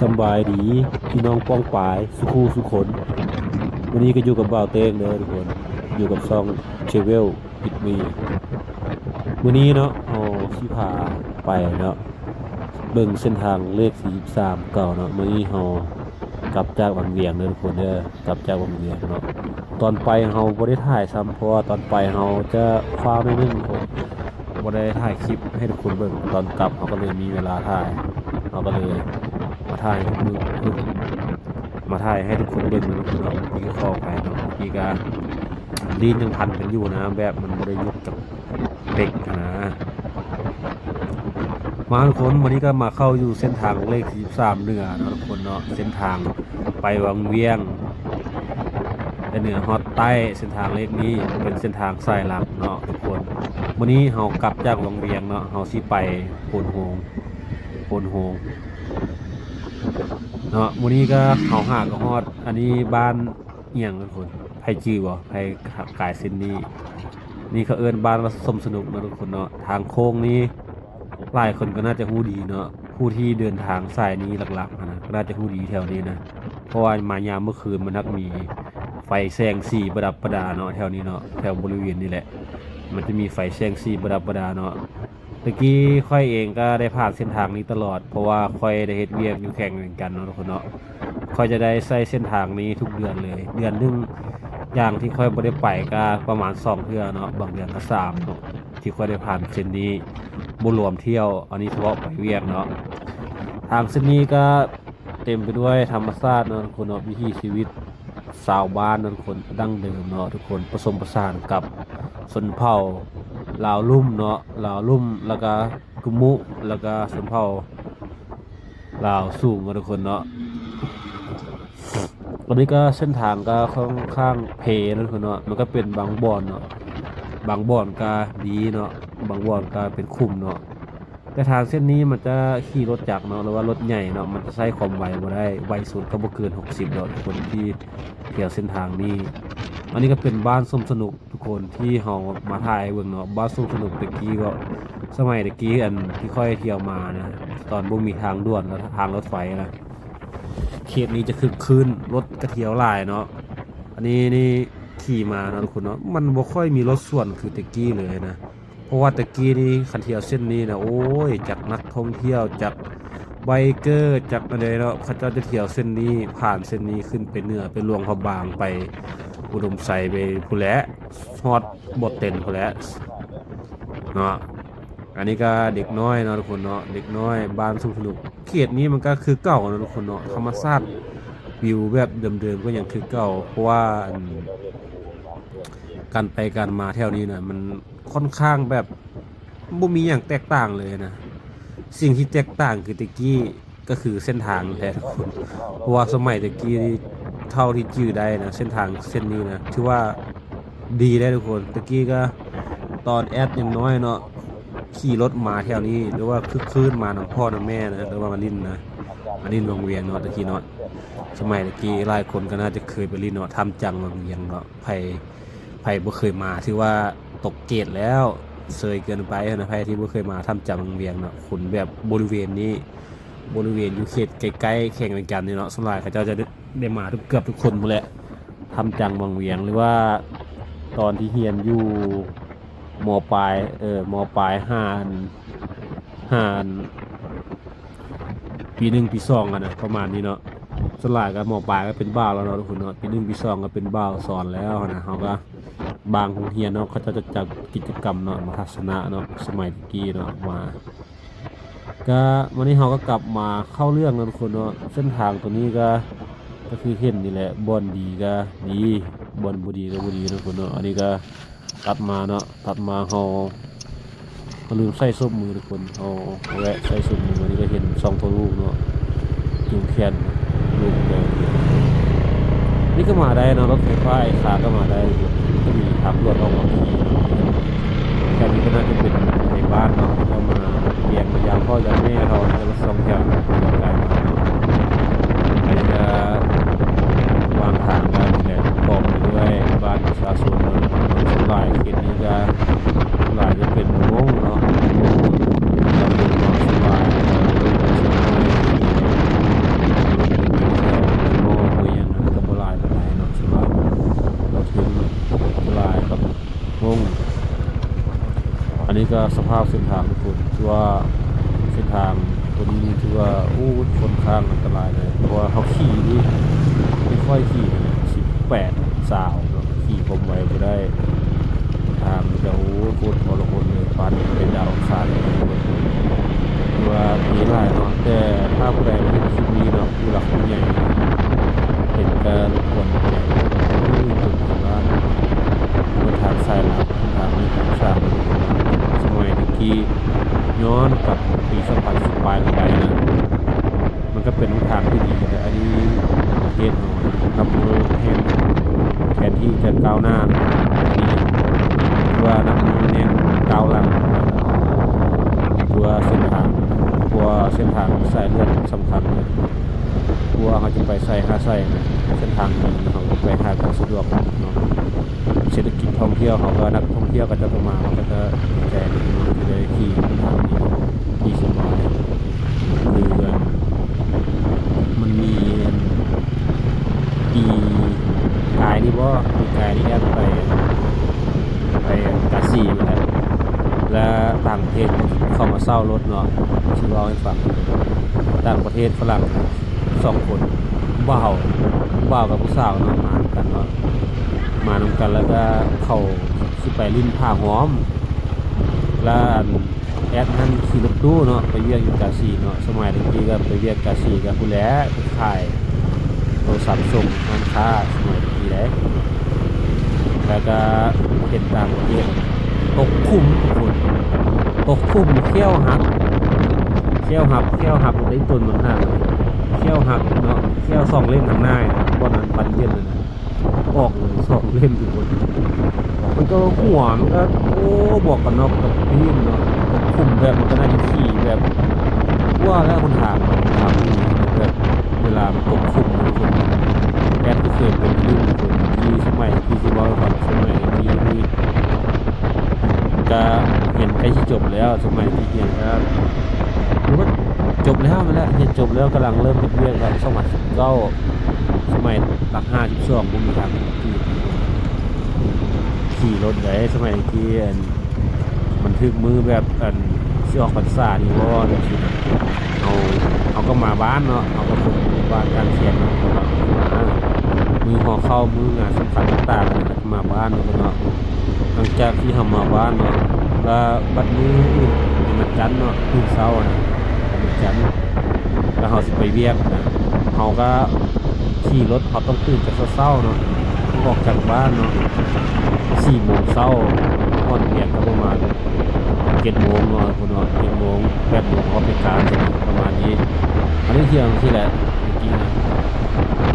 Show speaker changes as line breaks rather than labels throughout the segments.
สำบายดีพี่น้องป้องปายสุขูสุคนวันนี้ก็อยู่กับบ่าวเต้งเด้อทุกคนอยู่กับซองเชเวลอิดมีวันนี้เนาะเอาสิพาไปเนาะเบิ่งเส้นทางเลข43เก่าเนาะมื้อนี้เฮากลับจากวังเวียงเด้อทุกคนเด้อกลับจากวังเวียงเนาะตอนไปเฮาบ่ได้ถ่ายซ้ำเพราะว่าตอนไปเฮาจะฟ้าวนิดนึงผมบ่ได้ถ่ายคลิปให้ทุกคนเบิ่งตอนกลับเฮาก็เลยมีเวลาถ่ายเฮาก็เลยมาถ่ายให้ทุกมาถ่ายให้ทุกคนเบิ่งนะทุกคนเนาะพี่ก็เข้าไปเนาะพี่ก็ลีนยังพันกันอยู่นะแบบมันบ่ได้ยกจากเด็กนะมาทุกคนวันนี้ก็มาเข้าอยู่เส้นทางเลข43เหนือเนาะทุกคนเนาะเส้นทางไปวังเวียงแต่เหนือฮอดใต้เส้นทางเลขนี้เป็นเส้นทางสายหลักเนาะทุกคนวันนี้เฮากลับจากวังเวียงเนาะเฮาสิไปโพนโฮงเนาะมื้อนี้ก็เฮาหาก็ฮอดอันนี้บ้านเอียงทุกคนไผจื้อบ่ไผกายเส้นนี้นี่เขาเอิ้นบ้านว่าสมสนุกเนาะทุกคนเนาะทางโค้งนี้หลายคนก็น่าจะฮู้ดีเนาะผู้ที่เดินทางสายนี้หลักๆนะก็น่าจะฮู้ดีแถวนี้นะเพราะว่ามายามเมื่อคืนมันนักมีไฟแสงสีประดับประดาเนาะแถวนี้เนาะแถวบริเวณนี้แหละมันจะมีไฟแสงสีประดับประดาเนาะตะกี้ค่อยเองก็ได้ผ่านเส้นทางนี้ตลอดเพราะว่าค่อยได้เฮ็ดเวียกอยู่แข่งเหมือนกันเนาะทุกคนเนาะค่อยจะได้ใช้เส้นทางนี้ทุกเดือนเลยเดือนนึงอย่างที่ค่อยบ่ได้ไปก็ประมาณ2เทื่อเนาะบางเดือนก็3เนาะที่ค่อยได้ผ่านเส้นนี้บ่รวมเที่ยวอันนี้เฉพาะไปเวียกเนาะทางเส้นนี้ก็เต็มไปด้วยธรรมชาติเนาะทุกคนเนาะวิถีชีวิตชาวบ้านเนาะทุกคนดั้งเดิมเนาะทุกคนผสมผสานกับชนเผ่าลาวลุ่มเนาะลาวลุ่มแล้วก็กุมุแล้วก็ชนเผ่าลาวสูงเนาะทุกคนเนาะตอนนี้ก็เส้นทางก็ค่อนข้างเพนะทุกคนเนาะมันก็เป็นบางบ่อนเนาะบางบ่อนก็ดีเนาะบางบ่อนก็เป็นคุ้มเนาะแต่ทางเส้นนี้มันจะขี่รถจักรเนาะหรือว่ารถใหญ่เนาะมันจะใช้ความไวบ่ได้ไวสุดก็บ่เกิน60เนาะทุกคนที่เที่ยวเส้นทางนี้อันนี้ก็เป็นบ้านสมสนุกทุกคนที่เฮามาถ่ายเบิ่งเนาะบ้านสมสนุกตะกี้ก็สมัยตะกี้อันที่ค่อยเที่ยวมานะตอนบ่มีทางด่วนแล้วทางรถไฟนะเขตนี้จะคึกคืนรถกระเที่ยวหลายเนาะอันนี้นี่ขี่มาเนาะทุกคนเนาะมันบ่ค่อยมีรถส่วนคือตะกี้เลยนะเพราะว่าตะกี้นี่คันเที่ยวเส้นนี้นะโอ้ยจากนักท่องเที่ยวจากไบเกอร์จากอะไรเนาะเขาจะเที่ยวเส้นนี้ผ่านเส้นนี้ขึ้นไปเหนือไปหลวงพระบางไปอุดมไซไปพูแลฮอดบทเต็นพูแลเนาะอันนี้ก็เด็กน้อยเนาะทุกคนเนาะเด็กน้อยบ้านสนุกเขตนี้มันก็คือเก่าเนาะทุกคนเนาะธรรมชาติวิวแบบเดิมๆก็ยังคือเก่าเพราะว่าการไปการมาแถวนี้นะมันค่อนข้างแบบบ่มีอย่างแตกต่างเลยนะสิ่งที่แตกต่างคือตะกี้ก็คือเส้นทางแต่ทุกคนเพราะว่าสมัยตะกี้เท่าที่จื้อได้นะเส้นทางเส้นนี้นะถือว่าดีได้ทุกคนตะกี้ก็ตอนแอดยังน้อยเนาะขี่รถมาแถวนี้หรือว่าคืนมาน้ำพ่อน้ำแม่นะหรือว่ามาลิ้นนะมาลิ้นวงเวียงเนาะตะกี้เนาะสมัยตะกี้หลายคนก็น่าจะเคยไปลิ้นเนาะทำจังวงเวียงเนาะไผบ่เคยมาถือว่าตกเกตแล้วเซยเกินไปนะไผที่บ่เคยมาทำจังวงเวียงเนาะคุณแบบบริเวณนี้บริเวณอยู่เขตใกล้ๆแข่งกันนี่เนาะส่วนใหญ่เขาเจ้าจะได้มาเกือบทุกคนหมดแหละทำจังวงเวียงหรือว่าตอนที่เรียนอยู่ม.ปลายม.ปลาย5ปี1ปี2นะประมาณนี้เนาะส่วนใหญ่ก็ม.ปลายก็เป็นบ้าวแล้วเนาะทุกคนเนาะปี1ปี2ก็เป็นบ้าวสอนแล้วนะเฮาก็บางโรงเรียนเนาะเขาจะจัดกิจกรรมเนาะมาทัศนะเนาะสมัยตะกี้เนาะมาก็วันนี้เราก็กลับมาเข้าเรื่องนะทุกคนเนาะเส้นทางตัวนี้ก็คือเห็นนี่แหละบ่อนดีก็ดีบ่อนบ่ดีก็บ่ดีนะทุกคนเนาะอันนี้ก็ตัดมาเนาะตัดมาเราลืมใส่ส้มมือทุกคนเอาแวะใส่ส้มมือวันนี้ก็เห็น2ตัวลูกเนาะจุงแขนลูกเดียวนี่ก็มาได้เนาะรถไฟฟ้าไอ้ขาก็มาได้ก็มีทางรถออกมาขี่แค่นี้ก็น่าจะเป็นในบ้านเนาะก็มาเลี้ยงยามพ่อยามแม่เขาในรถ2แถวไกลมาอันนี้ก็วางทางกันนี่แหละประกอบไปด้วยบ้านประชาชนเนาะสลายเขตนี้ก็สลายจะเป็นวงเนาะเราเป็นเนาะสลาย ก็สภาพเส้นทางทุกคนถือว่าเส้นทางตัวนี้นี่ถือว่าค่อนข้างอันตรายเลยเพราะว่าเขาขี่นี่ไม่ค่อยขี่นะ18สาวเนาะขี่ผมไว้ก็ได้ทางมันจะโคตรทรมานเลยปันเป็นดาวอังคารเลยถือว่ามีหลายเนาะแต่ถ้าผู้ใดมาเห็นคลิปนี้เนาะผู้หลักผู้ใหญ่เห็นการรบกวนใหญ่คนทางบ้านบนทางสายหลักทางมีผู้สร้างสมัยตะกี้ย้อนกับปี2010ปลายลงไปนะมันก็เป็นทางที่ดีแต่อันนี้ประเทศเรานับมือแทนที่จะก้าวหน้าดีว่านับมือเนี่ยก้าวหลังตัวเส้นทางสายเลือดสำคัญเลยตัวเขาจะไปใส่5ใส่นะเส้นทางนี้เขาไปหาการสะดวกเนาะเศรษฐกิจท่องเที่ยวเขาก็นักท่องเที่ยวก็จะมาเขาก็จะแจกจะได้ขี่ทางนี้20 บาทคือมันมีปีกายนี่ว่าปีกายนี่แอบไปกาซีมาแล้วต่างประเทศเข้ามาเช่ารถเนาะชื่อร้องให้ฟังต่างประเทศฝรั่ง2 คนบ่าวกับผู้สาวเนาะมากันเนาะมานำกันแล้วก็เข้าสิไปลิ้นผ้าหอมแล้วแอดนั่นขี่รถตู้เนาะไปเวียกอยู่กาซีเนาะสมัยตะกี้ก็ไปเวียกกาซีกับผู้แลไปขายโทรศัพท์ส่งร้านค้าสมัยตะกี้ได้แล้วก็เห็นต่างประเทศตกคุ้มคนตกคุ้มเขี้ยวหักได้ต้นมันหักเขี้ยวหักเนาะเขี้ยว2 เล่มทางหน้านะก้อนนั้นปันเย็นเลยนะออกเลย2 เล่มทุกคนมันก็หัวมันก็บอกกันเนาะกับพี่เนาะคุ้มแบบมันก็น่าจะขี่แบบว่าแล้วคนถามแบบเวลามันตกคุ้มทุกคนแอดก็เคยเป็นเรื่องคนที่สมัยที่ว่าแบบสมัยที่ก็เห็นใกล้จะจบแล้วสมัยที่เรียนก็รู้ว่าจบแล้วมาแล้วเรียนจบแล้วกำลังเริ่มเรียนแล้ว2019สมัยหลัก52บุญมีทางที่ขี่รถไว้สมัยที่มันถึกมือแบบสิออกพรรษานี่บ่แบบสิเอาก็มาบ้านเนาะเอาก็คนบ้านการเขียนเนาะมือห่อเข้ามืองานสำคัญต่างๆมาบ้านเนาะหลังจากที่ทำมาบ้านเนาะแล้วบัดมือมันจันเนาะตื่นเช้านะมันจันแล้วเขาสิไปเวียกนะเขาก็ขี่รถเขาต้องตื่นจากเช้าเนาะออกจากบ้านเนาะ4 โมงเช้าก่อนเวียกก็ประมาณ7 โมงเนาะคุณเนาะ7 โมง8 โมงเขาไปการประมาณนี้อันนี้เที่ยงที่แหละจริงๆนะ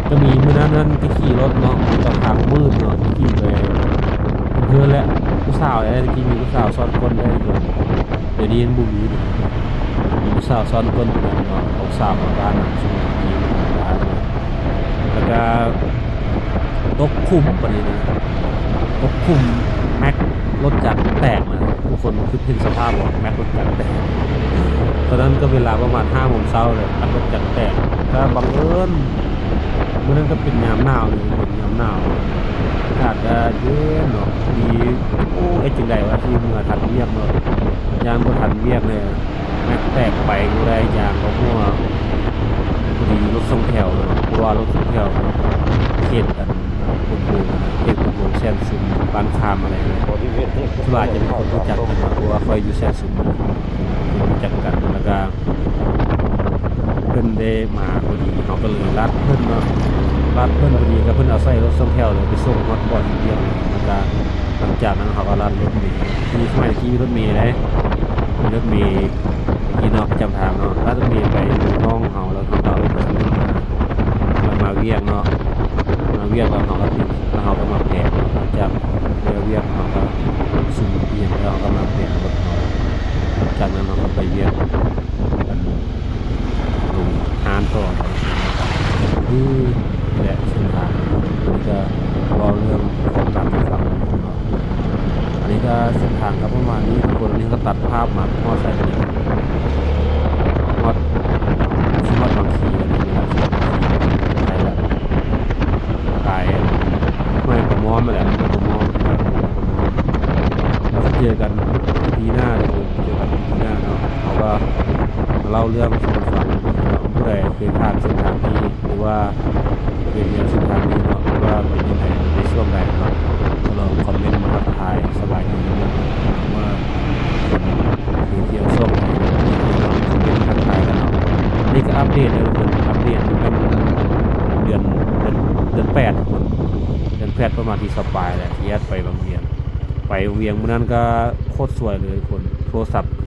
ก็มีมื้อนั้นก็ขี่รถเนาะจากทางมืดเนาะขี่ไปเพื่อนแหละผู้สาวอะไรที่มีผู้สาวซ้อนคนได้ด้วยเดี๋ยวนี้บุญมีผู้สาวซ้อนคนไปเนาะเอาสาวมาบ้านช่วงนี้แล้วก็ตกคุ้มปะนี้นะตกคุ้มแม็กรถจักรแตกนะทุกคนคือเห็นสภาพบอกแม็กรถจักรแตกตอนนั้นก็เวลาประมาณ5 โมงเช้าเลยรถจักรแตกก็บังเอิญเมื่อนั้นก็เป็นยามหนาวเลยเป็นยามหนาวอากาศก็เย็นเนาะดีไอ้จังไดว่าที่เมื่อทันเวียกเนาะยามบ่ทันเวียกเลยแม็กแตกไปกูได้ยางก็มั่วพอดีรถส่งแถวเนาะเพราะว่ารถส่งแถวเขตคุณบูเขตคุณบูแซนซุมบ้านคามอะไรเนี่ยส่วนใหญ่จะเป็นคนรู้จักกันเพราะว่าคอยอยู่แซนซุมรู้จักกันแล้วก็เพิ่นได้มาพอดีเขาก็เลยรัดเพิ่นเนาะรัดเพิ่นพอดีก็เพิ่นเอาใส่รถส่งแถวเลยไปส่งฮอดบ่อนเดียวแล้วก็หลังจากนั้นเขาก็รัดรถเมล์มีสมัยที่มีรถเมล์เลยรถเมล์ที่เนาะประจำทางเนาะรัดรถเมล์ไปน้องเขาแล้วเขาก็เอารถคันนี้มาเวียกเนาะมาเวียกแล้วเขาก็ติดแล้วเขาก็มาแผงหลังจากเวียกเขาก็สุ่มเอียงแล้วเขาก็มาแผงรถเขาจากนั้นเขาก็ไปเวียกกันตรงฮานต่อนี่แหละเส้นทางนี่ก็รอเรื่องของการไปฟังอันนี้ก็เส้นทางก็ประมาณนี้ทุกคนนี้ก็ตัดภาพมาพอใส่กันมอดชิมอดบางทีอะไรเวลาใช่แล้วขายไม่ประมอมมาแหละไม่ประมอมแล้วก็เจอกันทีหน้าเลย เกี่ยวกับที่นี่เนาะเขาก็มาเล่าเรื่องสู่กันฟังเนาะผู้ใดเคยผ่านเส้นทางนี้หรือว่าเคยเรียนเส้นทางนี้เนาะหรือว่าเป็นยังไงในช่วงใดเนาะก็ลองคอมเมนต์มาทักทายสบายดีเนาะว่าคนเคยเที่ยวช่วงไหนเนาะลองคอมเมนต์มาทักทายกันเนาะนี่ก็อัปเดตเลยทุกคนอัปเดตเป็นเดือนเดือน 8ทุกคนเดือน 8ประมาณที่สปายแหละที่แอดไปบางเวียง ไปโรงเรียนมื้อนั้นก็โคตรสวยเลยทุกคนโทรศัพท์